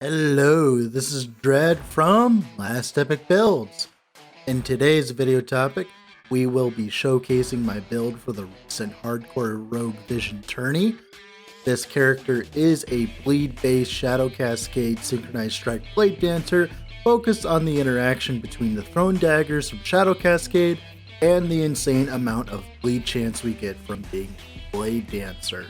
Hello, this is Dread from Last Epic Builds. In today's video topic, we will be showcasing my build for the recent Hardcore Rogue Vision tourney. This character is a bleed-based Shadow Cascade Synchronized Strike Blade Dancer focused on the interaction between the thrown daggers from Shadow Cascade and the insane amount of bleed chance we get from being a Blade Dancer.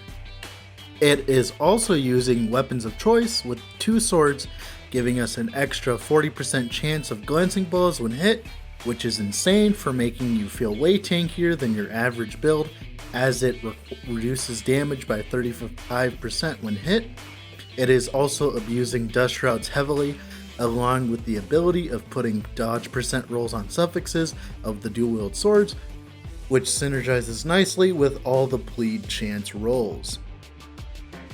It is also using weapons of choice with two swords, giving us an extra 40% chance of glancing blows when hit, which is insane for making you feel way tankier than your average build, as it reduces damage by 35% when hit. It is also abusing Dust Shrouds heavily, along with the ability of putting dodge percent rolls on suffixes of the dual wield swords, which synergizes nicely with all the bleed chance rolls.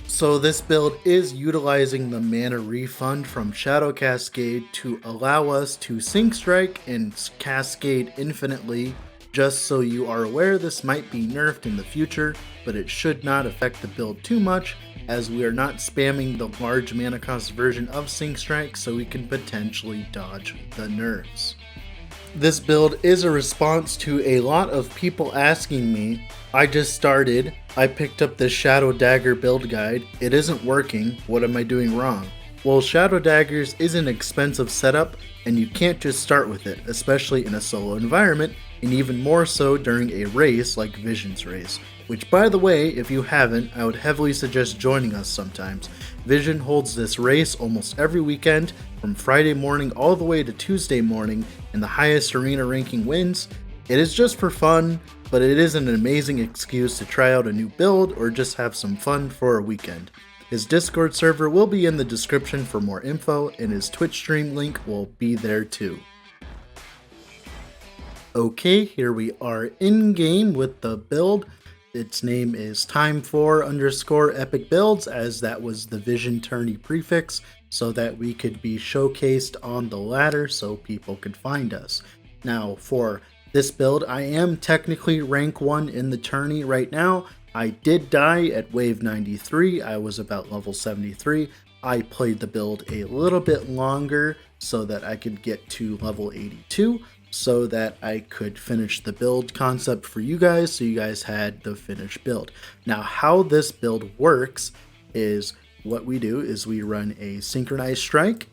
So this build is utilizing the mana refund from Shadow Cascade to allow us to Sync Strike and Cascade infinitely. Just so you are aware, this might be nerfed in the future, but it should not affect the build too much, as we are not spamming the large mana cost version of Sync Strike, so we can potentially dodge the nerfs. This build is a response to a lot of people asking me, I just started, I picked up this Shadow Dagger build guide, it isn't working, what am I doing wrong? Well, Shadow Daggers is an expensive setup, and you can't just start with it, especially in a solo environment, and even more so during a race like Vision's race. Which, by the way, if you haven't, I would heavily suggest joining us sometimes. Vision holds this race almost every weekend, from Friday morning all the way to Tuesday morning, and the highest arena ranking wins. It is just for fun, but it is an amazing excuse to try out a new build or just have some fun for a weekend. His Discord server will be in the description for more info, and his Twitch stream link will be there too. Okay, here we are in game with the build. Its name is time4_epic builds, as that was the Vision tourney prefix, so that we could be showcased on the ladder so people could find us. Now, for this build, I am technically rank 1 in the tourney right now. I did die at wave 93, I was about level 73. I played the build a little bit longer so that I could get to level 82, so that I could finish the build concept for you guys, so you guys had the finished build. Now, how this build works is, what we do is we run a Synchronized Strike,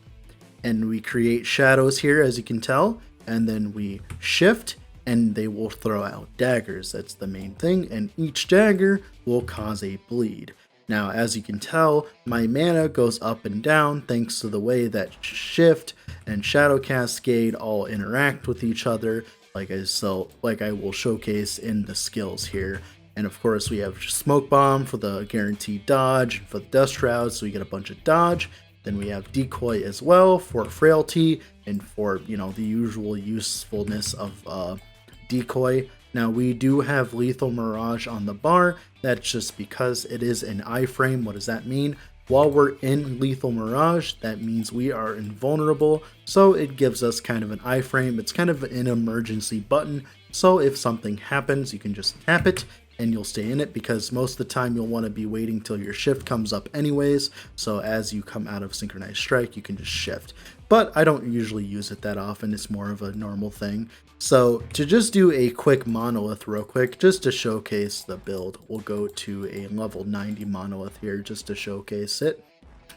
and we create shadows here, as you can tell, and then we shift, and they will throw out daggers. That's the main thing, and each dagger will cause a bleed. Now, as you can tell, my mana goes up and down thanks to the way that Shift and Shadow Cascade all interact with each other, like I will showcase in the skills here. And of course, we have Smoke Bomb for the guaranteed dodge, for the Dust Shroud, so we get a bunch of dodge. Then we have Decoy as well for frailty and for, the usual usefulness of Decoy. Now, we do have Lethal Mirage on the bar. That's just because it is an iframe. What does that mean? While we're in Lethal Mirage, that means we are invulnerable, so it gives us kind of an iframe. It's kind of an emergency button, so if something happens, you can just tap it and you'll stay in it, because most of the time you'll want to be waiting till your shift comes up anyways, so as you come out of Synchronized Strike, you can just shift. But I don't usually use it that often, it's more of a normal thing. So to just do a quick monolith real quick, just to showcase the build, we'll go to a level 90 monolith here just to showcase it.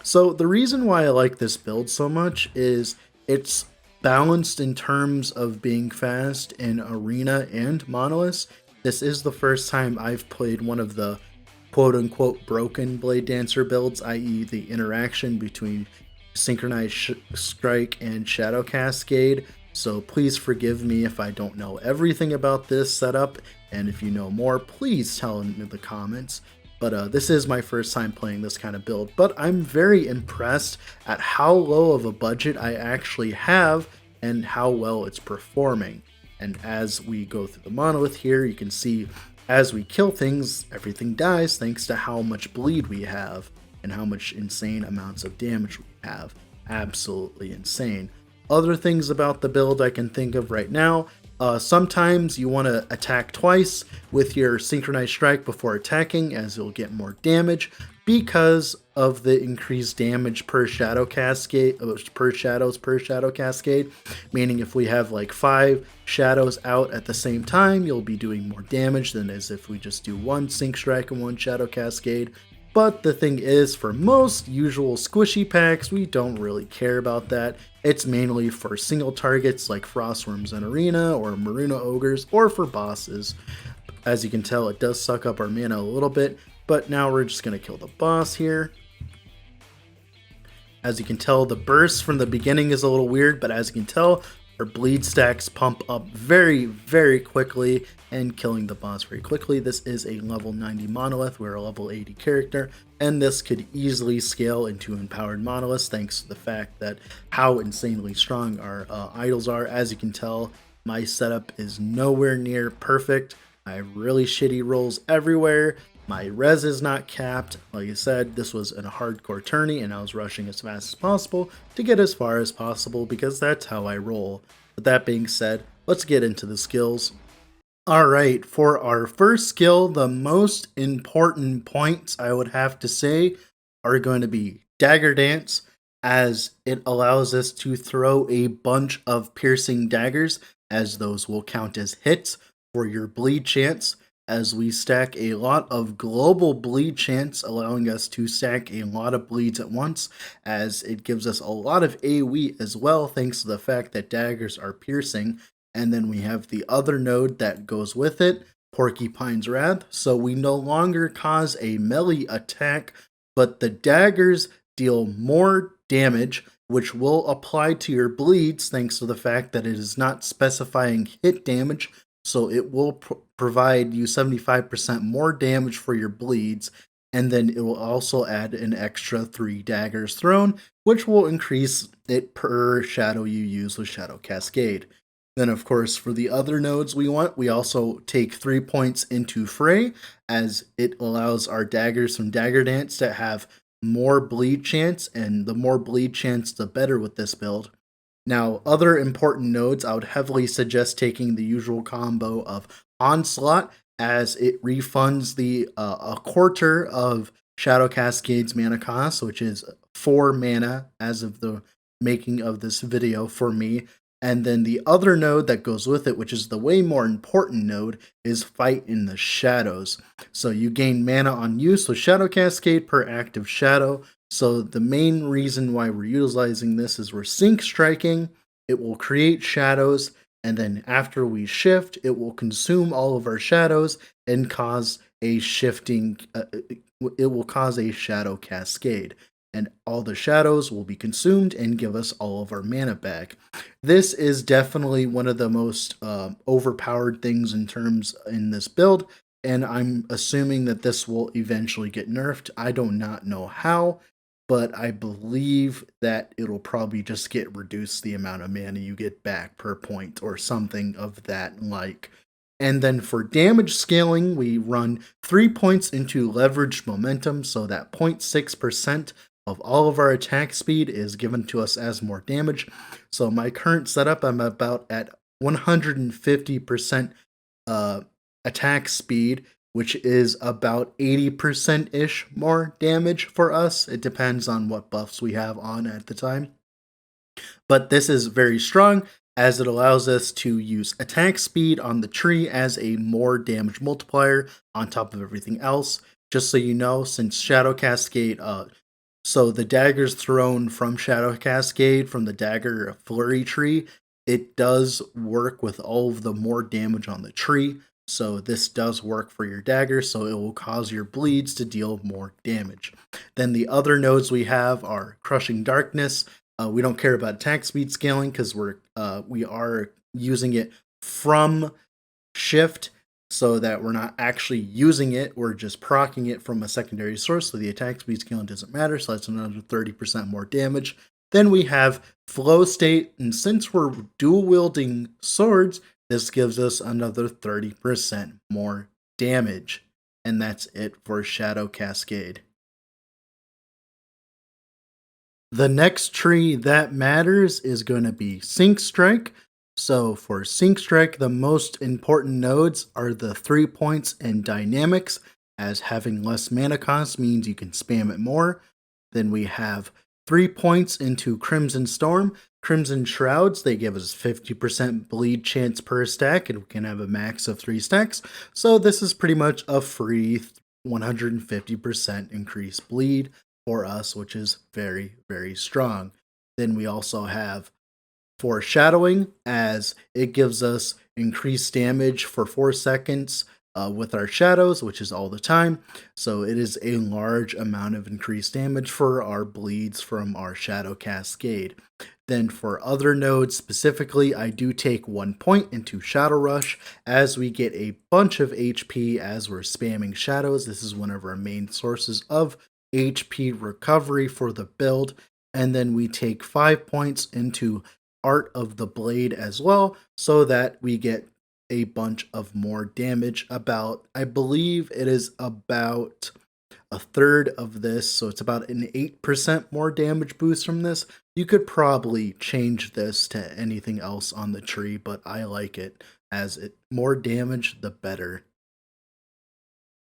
So the reason why I like this build so much is it's balanced in terms of being fast in arena and monoliths. This is the first time I've played one of the quote-unquote broken Blade Dancer builds, i.e. the interaction between Synchronized Strike and Shadow Cascade. So please forgive me if I don't know everything about this setup, and if you know more, please tell me in the comments. But this is my first time playing this kind of build, but I'm very impressed at how low of a budget I actually have and how well it's performing. And as we go through the monolith here, you can see as we kill things, everything dies thanks to how much bleed we have and how much insane amounts of damage we have. Absolutely insane. Other things about the build I can think of right now, Sometimes you want to attack twice with your synchronized strike before attacking, as you'll get more damage because of the increased damage per shadow cascade, per shadow cascade. Meaning, if we have like 5 shadows out at the same time, you'll be doing more damage than as if we just do one sync strike and one shadow cascade. But the thing is, for most usual squishy packs, we don't really care about that. It's mainly for single targets like Frostworms in Arena or Maruna Ogres, or for bosses. As you can tell, it does suck up our mana a little bit, but now we're just going to kill the boss here. As you can tell, the burst from the beginning is a little weird, but as you can tell, our bleed stacks pump up very, very quickly, and killing the boss very quickly. This is a level 90 monolith. We're a level 80 character, and this could easily scale into empowered monoliths thanks to the fact that how insanely strong our idols are. As you can tell, my setup is nowhere near perfect. I have really shitty rolls everywhere. My res is not capped. Like I said, this was a hardcore tourney, and I was rushing as fast as possible to get as far as possible because that's how I roll. With that being said, let's get into the skills. Alright, for our first skill, the most important points I would have to say are going to be Dagger Dance, as it allows us to throw a bunch of piercing daggers, as those will count as hits for your bleed chance, as we stack a lot of global bleed chance, allowing us to stack a lot of bleeds at once, as it gives us a lot of AoE as well, thanks to the fact that daggers are piercing. And then we have the other node that goes with it, Porcupine's Wrath. So we no longer cause a melee attack, but the daggers deal more damage, which will apply to your bleeds thanks to the fact that it is not specifying hit damage. So it will provide you 75% more damage for your bleeds. And then it will also add an extra 3 daggers thrown, which will increase it per shadow you use with Shadow Cascade. Then, of course, for the other nodes we also take 3 points into Fray, as it allows our daggers from Dagger Dance to have more bleed chance, and the more bleed chance, the better with this build. Now, other important nodes, I would heavily suggest taking the usual combo of Onslaught, as it refunds the a quarter of Shadow Cascade's mana cost, which is 4 mana as of the making of this video for me. And then the other node that goes with it, which is the way more important node, is Fight in the Shadows. So you gain mana on use with Shadow Cascade per active shadow. So the main reason why we're utilizing this is we're sync striking, it will create shadows, and then after we shift, it will consume all of our shadows and cause a shifting, it will cause a shadow cascade. And all the shadows will be consumed and give us all of our mana back. This is definitely one of the most overpowered things in this build, and I'm assuming that this will eventually get nerfed. I do not know how, but I believe that it'll probably just get reduced the amount of mana you get back per point or something of that like. And then for damage scaling, we run 3 points into leveraged momentum, so that 0.6% of all of our attack speed is given to us as more damage. So my current setup, I'm about at 150% attack speed, which is about 80%-ish more damage for us. It depends on what buffs we have on at the time. But this is very strong, as it allows us to use attack speed on the tree as a more damage multiplier on top of everything else. Just so you know, since Shadow Cascade, so the daggers thrown from Shadow Cascade, from the dagger flurry tree, it does work with all of the more damage on the tree. So this does work for your dagger, so it will cause your bleeds to deal more damage. Then the other nodes we have are Crushing Darkness. We don't care about attack speed scaling because we are using it from shift, so that we're not actually using it, we're just proccing it from a secondary source, so the attack speed scaling doesn't matter, so that's another 30% more damage. Then we have Flow State, and since we're dual wielding swords, this gives us another 30% more damage. And that's it for Shadow Cascade. The next tree that matters is going to be Sync Strike. So for Sync Strike, the most important nodes are the 3 points and Dynamics, as having less mana cost means you can spam it more. Then we have 3 points into Crimson Storm. Crimson Shrouds, they give us 50% bleed chance per stack, and we can have a max of 3 stacks. So this is pretty much a free 150% increased bleed for us, which is very, very strong. Then we also have foreshadowing, as it gives us increased damage for 4 seconds with our shadows, which is all the time. So it is a large amount of increased damage for our bleeds from our shadow cascade. Then for other nodes specifically, I do take 1 point into Shadow Rush, as we get a bunch of HP as we're spamming shadows. This is one of our main sources of HP recovery for the build. And then we take 5 points into Art of the Blade as well, so that we get a bunch of more damage. About, I believe it is about a third of this, so it's about an 8% more damage boost from this. You could probably change this to anything else on the tree, but I like it, as it more damage the better.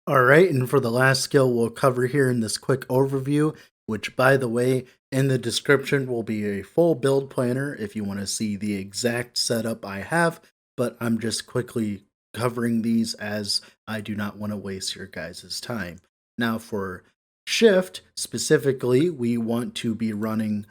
All right, and for the last skill we'll cover here in this quick overview, which by the way, in the description will be a full build planner if you want to see the exact setup I have, but I'm just quickly covering these as I do not want to waste your guys' time. Now for shift specifically, we want to be running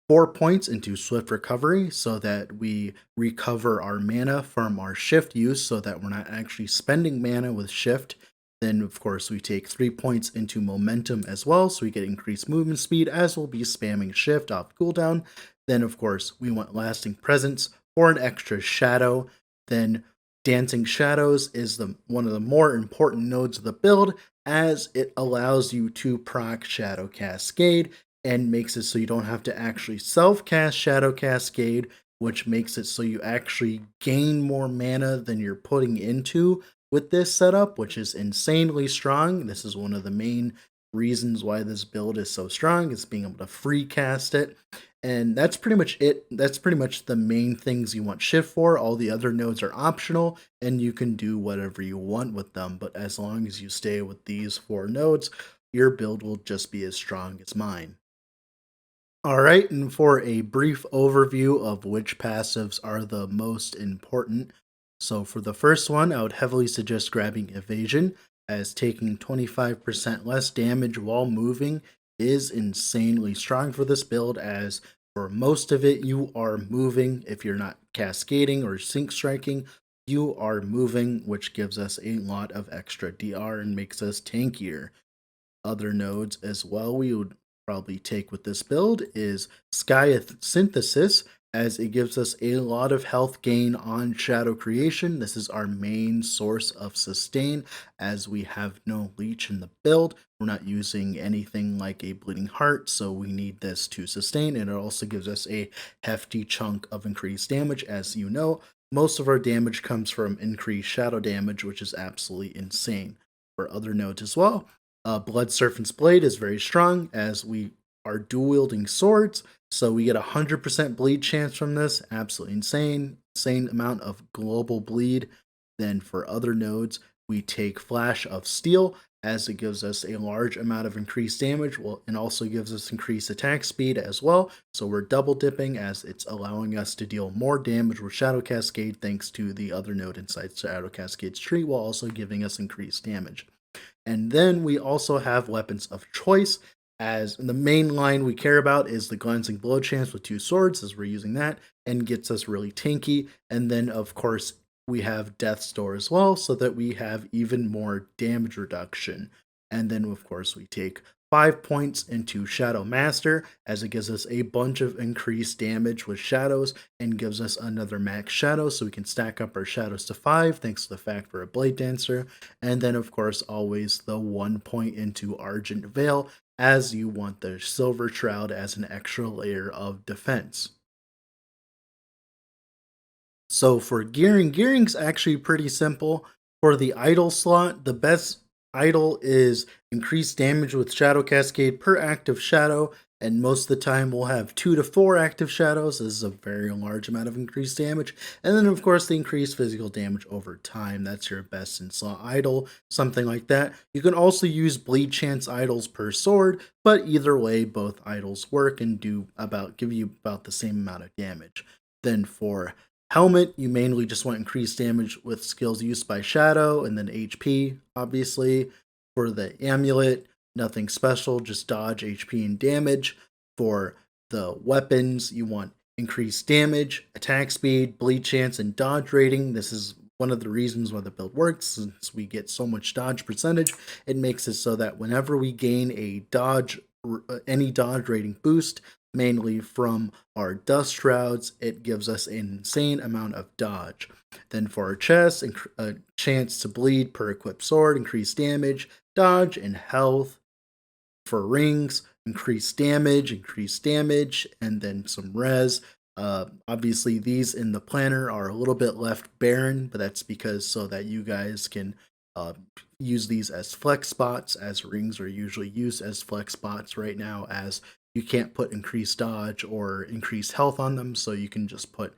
4 points into Swift Recovery so that we recover our mana from our shift use so that we're not actually spending mana with shift. Then, of course, we take 3 points into Momentum as well, so we get increased movement speed as we'll be spamming shift off cooldown. Then, of course, we want Lasting Presence for an extra shadow. Then, Dancing Shadows is one of the more important nodes of the build, as it allows you to proc Shadow Cascade and makes it so you don't have to actually self-cast Shadow Cascade, which makes it so you actually gain more mana than you're putting into with this setup, which is insanely strong. This is one of the main reasons why this build is so strong, is being able to free cast it. And that's pretty much it. That's pretty much the main things you want shift for. All the other nodes are optional, and you can do whatever you want with them. But as long as you stay with these 4 nodes, your build will just be as strong as mine. All right, and for a brief overview of which passives are the most important. So, for the first one, I would heavily suggest grabbing Evasion, as taking 25% less damage while moving is insanely strong for this build, as for most of it, you are moving. If you're not cascading or sync striking, you are moving, which gives us a lot of extra DR and makes us tankier. Other nodes as well we would probably take with this build is Synthesis, as it gives us a lot of health gain on Shadow Creation. This is our main source of sustain, as we have no leech in the build. We're not using anything like a Bleeding Heart, so we need this to sustain, and it also gives us a hefty chunk of increased damage. As you know, most of our damage comes from increased shadow damage, which is absolutely insane. For other nodes as well, Blood Serpent's Blade is very strong, as we are dual wielding swords, so we get 100% bleed chance from this. Absolutely insane amount of global bleed. Then for other nodes, we take Flash of Steel, as it gives us a large amount of increased damage, well, and also gives us increased attack speed as well. So we're double dipping, as it's allowing us to deal more damage with Shadow Cascade thanks to the other node inside Shadow Cascade's tree, while also giving us increased damage. And then we also have weapons of choice, as the main line we care about is the glancing blow chance with 2 swords, as we're using that, and gets us really tanky. And then, of course, we have Death's Door as well, so that we have even more damage reduction. And then, of course, we take 5 points into Shadow Master, as it gives us a bunch of increased damage with shadows and gives us another max shadow, so we can stack up our shadows to 5 thanks to the fact we're a Blade Dancer. And then, of course, always the 1 point into Argent Veil, as you want the Silver Shroud as an extra layer of defense. So for gearing's actually pretty simple. For the idle slot, the best idle is increased damage with Shadow Cascade per active shadow. and most of the time we'll have 2 to 4 active shadows. This is a very large amount of increased damage. And then of course the increased physical damage over time. That's your best in slot idol, something like that. You can also use bleed chance idols per sword, but either way both idols work and give you about the same amount of damage. Then for helmet, you mainly just want increased damage with skills used by shadow and then HP, obviously. For the amulet, nothing special, just dodge, HP, and damage. For the weapons, you want increased damage, attack speed, bleed chance, and dodge rating. This is one of the reasons why the build works, since we get so much dodge percentage. It makes it so that whenever we gain any dodge rating boost, mainly from our dust shrouds, it gives us an insane amount of dodge. Then for our chest, a chance to bleed per equipped sword, increased damage, dodge, and health. For rings, increased damage, and then some res. Obviously, these in the planner are a little bit left barren, but that's because so that you guys can uh, use these as flex spots, as rings are usually used as flex spots right now, as you can't put increased dodge or increased health on them, so you can just put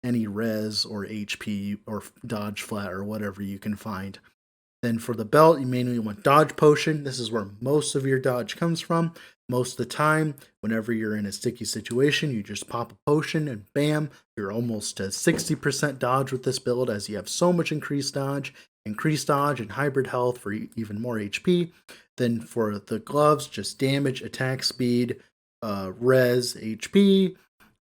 any res or HP or dodge flat or whatever you can find. Then for the belt, you mainly want dodge potion. This is where most of your dodge comes from. Most of the time, whenever you're in a sticky situation, you just pop a potion and bam, you're almost to 60% dodge with this build, as you have so much increased dodge and hybrid health for even more HP. Then for the gloves, just damage, attack speed, res, HP.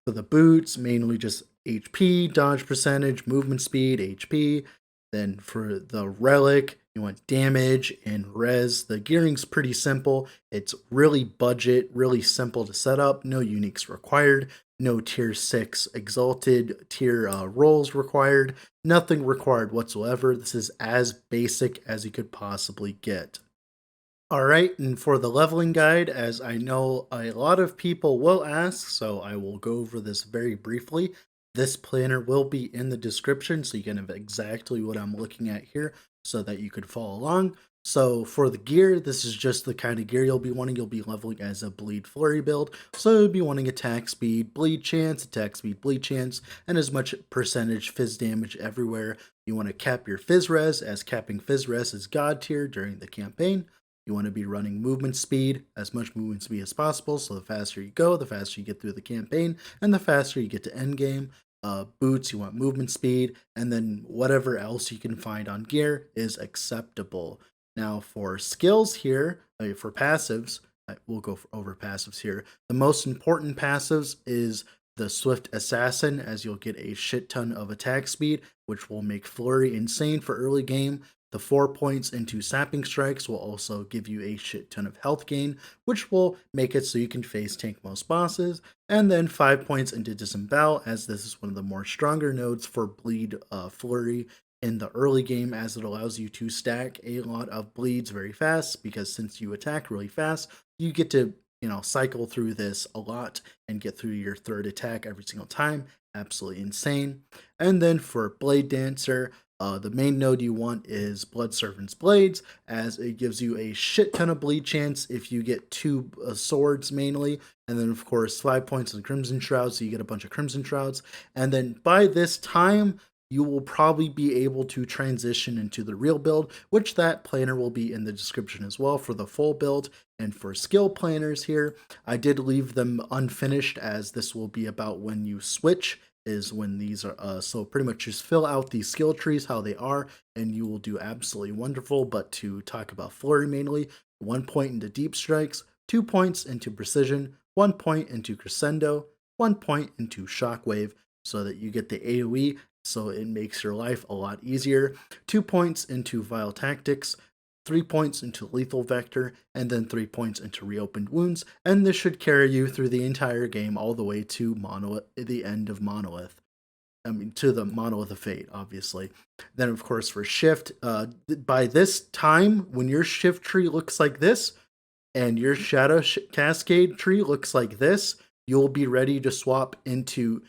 For the boots, mainly just HP, dodge percentage, movement speed, HP. Then for the relic, you want damage and res. The gearing's pretty simple. It's really budget, really simple to set up. No uniques required. No tier 6 exalted tier rolls required. Nothing required whatsoever. This is as basic as you could possibly get. All right, and for the leveling guide, as I know a lot of people will ask, so I will go over this very briefly. This planner will be in the description, so you can have exactly what I'm looking at here so that you could follow along. So for the gear, this is just the kind of gear you'll be wanting. You'll be leveling as a bleed flurry build, so you'll be wanting attack speed, bleed chance, and as much percentage fizz damage everywhere. You want to cap your fizz res, as capping fizz res is god tier during the campaign. You want to be running movement speed, as much movement speed as possible, so the faster you go, the faster you get through the campaign, and the faster you get to end game. Boots, you want movement speed, and then whatever else you can find on gear is acceptable. Now, for skills here, for passives, we'll go over passives here. The most important passives is the Swift Assassin, as you'll get a shit ton of attack speed, which will make Flurry insane for early game. The 4 points into Sapping Strikes will also give you a shit ton of health gain, which will make it so you can face tank most bosses. And then 5 points into Disembowel, as this is one of the more stronger nodes for Bleed Flurry in the early game, as it allows you to stack a lot of bleeds very fast, because since you attack really fast, you get to cycle through this a lot and get through your third attack every single time. Absolutely insane. And then for Blade Dancer, the main node you want is Blood Servant's Blades, as it gives you a shit ton of bleed chance if you get 2 swords mainly, and then of course 5 points in Crimson Shrouds, so you get a bunch of Crimson Shrouds. And then by this time, you will probably be able to transition into the real build, which that planner will be in the description as well for the full build. And for skill planners here, I did leave them unfinished, as this will be about when you switch, is when these are so pretty much just fill out these skill trees how they are, and you will do absolutely wonderful. But to talk about Flurry mainly, 1 point into Deep Strikes, 2 points into Precision, 1 point into Crescendo, 1 point into Shockwave, so that you get the AoE, so it makes your life a lot easier. 2 points into Vile Tactics, 3 points into Lethal Vector, and then 3 points into Reopened Wounds, and this should carry you through the entire game all the way to the end of Monolith. I mean, to the Monolith of Fate, obviously. Then, of course, for Shift, by this time, when your Shift tree looks like this, and your Cascade tree looks like this, you'll be ready to swap into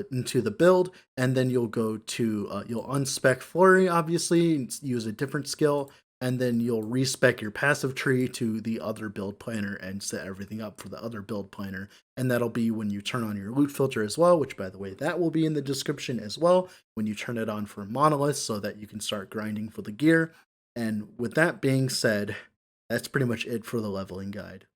into the build, and then you'll go to you'll unspec Flurry, obviously, and use a different skill. and then you'll respec your passive tree to the other build planner and set everything up for the other build planner. And that'll be when you turn on your loot filter as well, which by the way, that will be in the description as well when you turn it on for monoliths so that you can start grinding for the gear. And with that being said, that's pretty much it for the leveling guide.